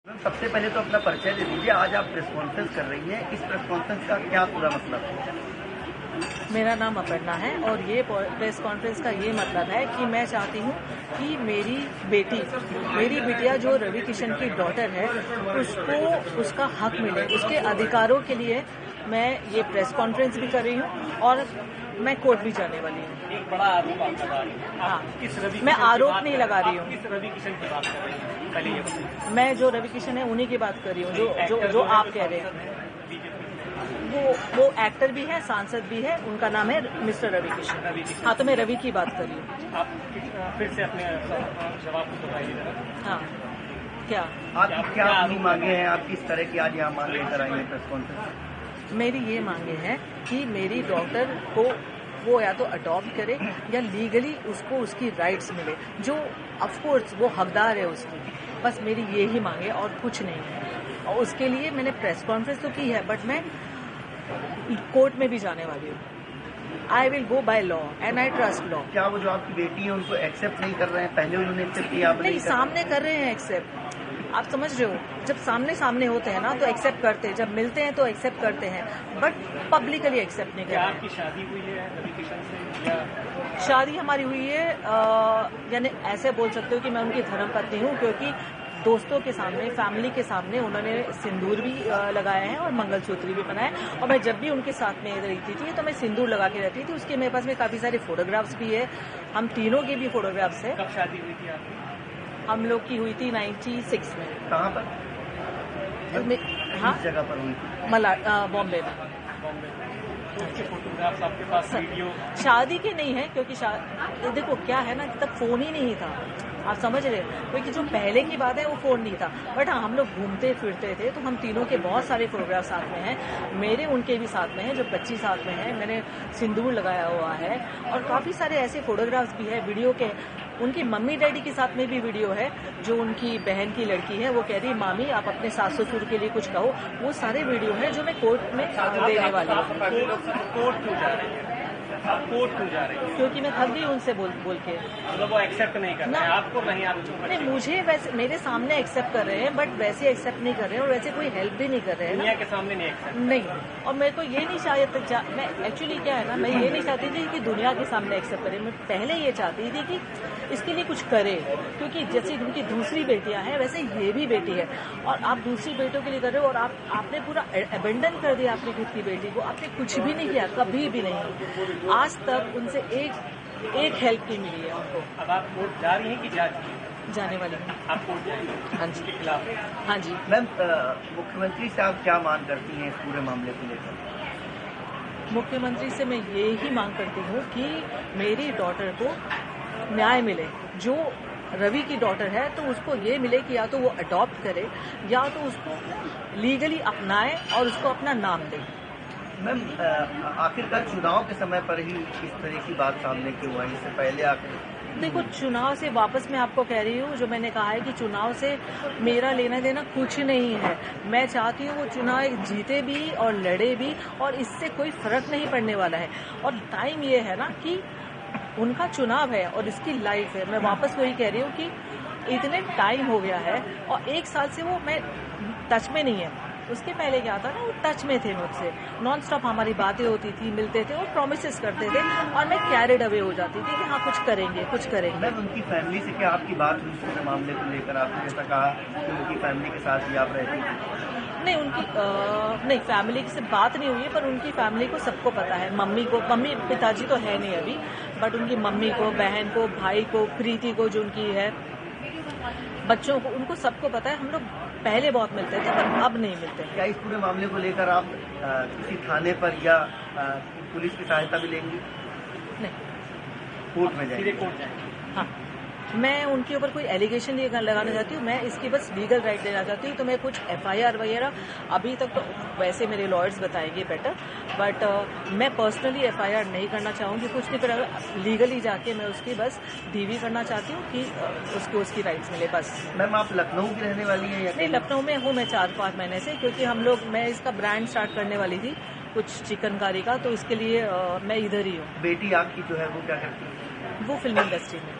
सबसे पहले तो अपना परिचय दे दीजिए। आज आप प्रेस कॉन्फ्रेंस कर रही हैं, इस प्रेस कॉन्फ्रेंस का क्या पूरा मतलब है? मेरा नाम अपर्णा है और ये प्रेस कॉन्फ्रेंस का ये मतलब है कि मैं चाहती हूँ कि मेरी बिटिया जो रवि किशन की डॉटर है उसको उसका हक मिले, उसके अधिकारों के लिए मैं ये प्रेस कॉन्फ्रेंस भी कर रही हूँ और मैं कोर्ट भी जाने वाली हूँ। एक बड़ा आरोप आप लगा रही हैं। हाँ, किस रवि मैं आरोप नहीं लगा रही हूँ। किस रवि किशन की बात कर रही हैं? पहले ये बताइए। मैं जो रवि किशन है उन्हीं की बात कर रही हूँ जो आप कह रहे हैं। वो एक्टर भी है, सांसद भी है, उनका नाम है मिस्टर रवि किशन। हाँ, तो मैं रवि की बात कर रही हूँ। आप फिर से अपने जवाब को बताइए। हाँ, क्या आपकी क्या अपनी मांगे हैं? आप किस तरह की आज यहाँ मांग लेकर आई हैं प्रेस कॉन्फ्रेंस? मेरी ये मांगे हैं कि मेरी डॉटर को वो या तो अडॉप्ट करे या लीगली उसको उसकी राइट्स मिले, जो ऑफकोर्स वो हकदार है उसकी। बस मेरी ये ही मांगे और कुछ नहीं है। और उसके लिए मैंने प्रेस कॉन्फ्रेंस तो की है, बट मैं कोर्ट में भी जाने वाली हूँ। I will go by law and I trust law. क्या वो जो आपकी बेटी है उनको एक्सेप्ट नहीं कर रहे हैं? पहले उन्होंने एक्सेप्ट किया, आप नहीं, सामने कर रहे हैं एक्सेप्ट। आप समझ रहे हो, जब सामने होते हैं ना तो एक्सेप्ट करते हैं, जब मिलते हैं तो एक्सेप्ट करते हैं, बट पब्लिकली एक्सेप्ट नहीं करते। क्या आपकी शादी हुई है रवि किशन से? या शादी हमारी हुई है, यानी ऐसे बोल सकते हो कि मैं उनकी धर्मपत्नी हूँ, क्योंकि दोस्तों के सामने, फैमिली के सामने उन्होंने सिंदूर भी लगाया है और मंगलसूत्र भी पहना है। और मैं जब भी उनके साथ में रहती थी तो मैं सिंदूर लगा के रहती थी। उसके मेरे पास में काफी सारे फोटोग्राफ्स भी है, हम तीनों के भी फोटोग्राफ्स है। कब शादी हुई थी आपकी? हम लोग की हुई थी 96 में। कहाँ पर? हाँ, किस जगह पर हुई थी? बॉम्बे में। बॉम्बे में। तो उसके फोटोग्राफ्स आपके पास, वीडियो? शादी के नहीं है, क्योंकि देखो क्या है ना, तब फोन ही नहीं था। आप समझ रहे हो, क्योंकि जो पहले की बात है वो फोन नहीं था। बट हाँ, हम लोग घूमते फिरते थे, तो हम तीनों के बहुत सारे फोटोग्राफ साथ में हैं। मेरे उनके भी साथ में हैं, जो बच्ची साथ में है, मैंने सिंदूर लगाया हुआ है। और काफी सारे ऐसे फोटोग्राफ्स भी है वीडियो के। उनकी मम्मी डैडी के साथ में भी वीडियो है। जो उनकी बहन की लड़की है वो कह रही है, मामी आप अपने सास ससुर के लिए कुछ कहो। वो सारे वीडियो है जो मैं कोर्ट में देने वाली हूँ। कोर्ट क्यों जा रही है? कोर्ट क्यों जा रही है? क्योंकि मैं थक गई उनसे बोल के। मतलब वो एक्सेप्ट नहीं कर रहे हैं आपको? नहीं, आप नहीं, मुझे वैसे मेरे सामने एक्सेप्ट कर रहे हैं, बट वैसे एक्सेप्ट नहीं कर रहे हैं और वैसे कोई हेल्प भी नहीं कर रहे हैं। दुनिया के सामने नहीं एक्सेप्ट नहीं। और मेरे को ये नहीं मैं एक्चुअली क्या है ना, मैं ये नहीं चाहती थी कि दुनिया के सामने एक्सेप्ट करे। मैं पहले ये चाहती थी कि इसके लिए कुछ करे, क्योंकि जैसे उनकी दूसरी बेटियां हैं वैसे ये भी बेटी है। और आप दूसरी बेटियों के लिए कर रहे हो और आपने पूरा अबेंडन कर दिया अपनी खुद की बेटी को। आपने कुछ भी नहीं किया, कभी भी नहीं। आज तक उनसे एक हेल्प की मिली है उनको। अब आप कोर्ट जा रही हैं कि जा चुकी हैं? जाने वाली हूँ। आप कोर्ट जाएंगे? हाँ जी। के खिलाफ? हाँ जी। मैम, मुख्यमंत्री से आप क्या मांग करती हैं इस पूरे मामले को लेकर? मुख्यमंत्री से मैं ये ही मांग करती हूँ कि मेरी डॉटर को न्याय मिले। जो रवि की डॉटर है तो उसको ये मिले कि या तो वो अडॉप्ट करे या तो उसको लीगली अपनाए और उसको अपना नाम दे। मैम, आखिरकार चुनाव के समय पर ही इस तरह की बात सामने क्यों आई? इससे पहले आखिर देखो, चुनाव से वापस मैं आपको कह रही हूँ, जो मैंने कहा है कि चुनाव से मेरा लेना देना कुछ नहीं है। मैं चाहती हूँ वो चुनाव जीते भी और लड़े भी, और इससे कोई फर्क नहीं पड़ने वाला है। और टाइम ये है ना कि उनका चुनाव है और इसकी लाइफ है। मैं वापस वही कह रही हूँ कि इतने टाइम हो गया है और 1 साल से वो मैं टच में नहीं है। उसके पहले क्या था ना, वो टच में थे मुझसे, नॉन स्टॉप हमारी बातें होती थी, मिलते थे और प्रॉमिसेस करते थे और मैं कैरिड अवे हो जाती थी कि हाँ कुछ करेंगे। मैम, उनकी फैमिली से क्या आपकी बात हुई इस पूरे मामले को लेकर? आपने जैसा कहा कि उनकी फैमिली के साथ भी आप रहती थी। नहीं, नहीं, फैमिली से बात नहीं हुई है, पर उनकी फैमिली को सबको पता है। मम्मी पिताजी तो है नहीं अभी, बट उनकी मम्मी को, बहन को, भाई को, प्रीति को जो उनकी है, बच्चों को, उनको सबको पता है। हम लोग पहले बहुत मिलते थे पर अब नहीं मिलते। क्या इस पूरे मामले को लेकर आप किसी थाने पर या पुलिस की सहायता भी लेंगी? नहीं, कोर्ट में जाएंगे? कोर्ट जाएंगे? हाँ, मैं उनके ऊपर कोई एलिगेशन नहीं लगाना चाहती हूँ। मैं इसकी बस लीगल राइट देना चाहती हूँ। तो मैं कुछ FIR वगैरह अभी तक तो वैसे मेरे लॉयर्स बताएंगे बेटर, बट मैं पर्सनली FIR नहीं करना चाहूँगी कुछ नहीं। पर लीगली जाके मैं उसकी बस DV करना चाहती हूँ कि उसको उसकी राइट्स मिले, बस। मैम, आप लखनऊ की रहने वाली हैं या? नहीं, लखनऊ में हूँ मैं 4-5 महीने से, क्योंकि मैं इसका ब्रांड स्टार्ट करने वाली थी कुछ चिकनकारी का, तो इसके लिए मैं इधर ही हूँ। बेटी आपकी जो है वो क्या करती है? वो फिल्म इंडस्ट्री में।